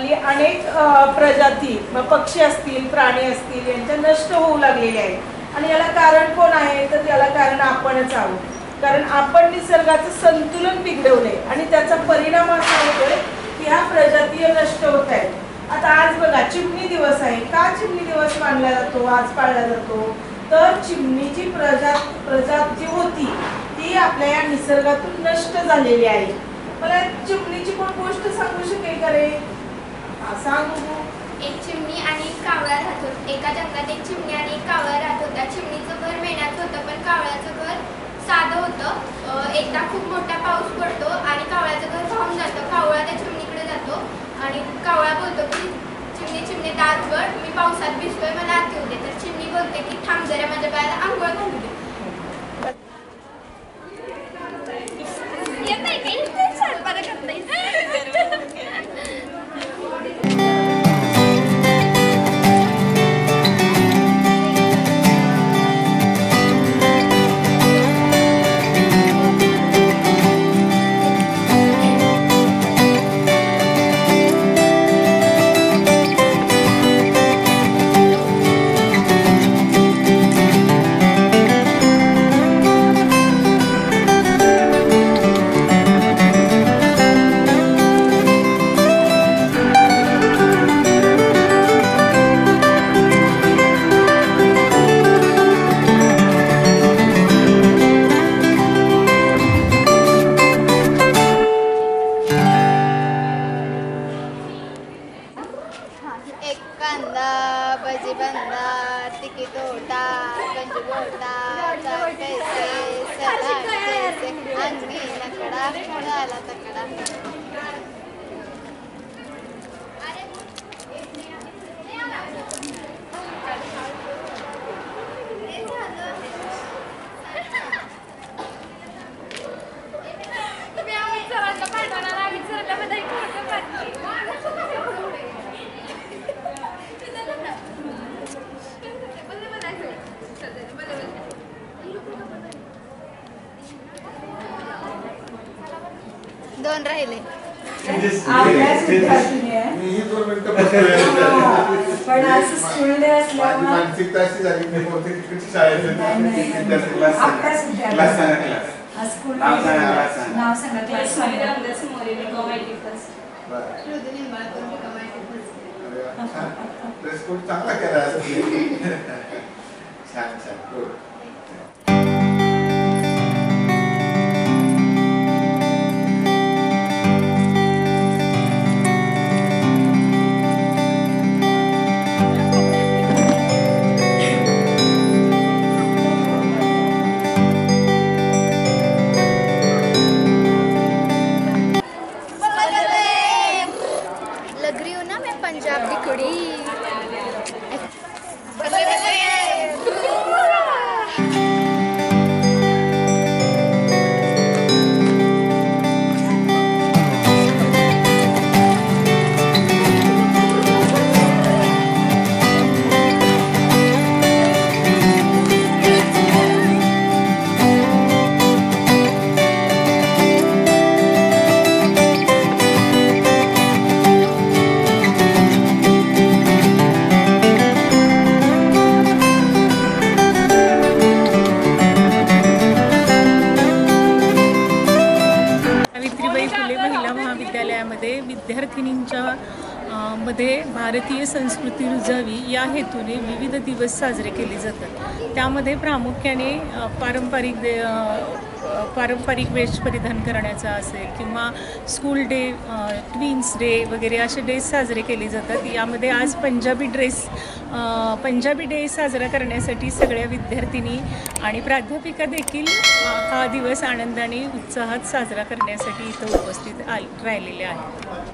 हल्ली अनेक प्रजाती पक्षी असतील प्राणी असतील यांच्या नष्ट होऊ लागलेल्या आहेत आणि याला कारण कोण आहे तर याला कारण आपणच आहोत. कारण आपण निसर्गाचं संतुलन बिघडवलंय आणि त्याचा परिणाम असा होतोय की ह्या प्रजाती नष्ट होत आहेत. आता आज बघा चिमणी दिवस आहे. का चिमणी दिवस मानला जातो आज पाळला जातो तर चिमणीची प्रजात जी होती ती आपल्या या निसर्गातून नष्ट झालेली आहे. मला चिमणीची कोण गोष्ट सांगू शकेल का रे? सांगू. एक चिमणी आणि एक कावळा राहत होता. एका जंगलात एक चिमणी आणि एक कावळा राहत होता. चिमणीचं घर मेणाचं होतं पण कावळ्याचं घर साधं होतं. एकदा खूप मोठा पाऊस पडतो आणि कावळ्याचं घर वाहून जातं. कावळा त्या चिमणीकडे जातो आणि कावळा बोलतो की चिमणी चिमणी दार उघड, मी पावसात भिजतोय, मला आत येऊ दे. तर चिमणी बोलते की थांब जरा माझ्या बाळाला आंघोळ घालू दे. एक कांदा भजी बंदा तिकीट ओटा गंज गोटा पैसे सलाड पैसे अंगी नकडा झाला तकडा. दोन राहिले. आपल्याच विद्यार्थीने पण असं स्कूल डे असल्यामुळे मानसिकता अशी झाली की कोणती तिकडची शाळेत स्कूल नाव सांगा क्लास ड्रेस कोड चांगला केला छान छान गुड. पंजाब दी कुड़ी विद्यालयामध्ये विद्यार्थिनींच्या मध्ये भारतीय संस्कृती रुजावी या हेतूने विविध दिवस साजरे केले जातात. त्यामध्ये प्रामुख्याने पारंपरिक वेश परिधान करण्याचा असेल किंवा स्कूल डे, ट्विन्स डे वगैरे असे डेज साजरे केले जातात. यामध्ये आज पंजाबी डे साजरा करण्यासाठी सगळ्या विद्यार्थिनी आणि प्राध्यापिका देखील हा दिवस आनंदाने उत्साहात साजरा करण्यासाठी इथं उपस्थित राहिलेले आहेत.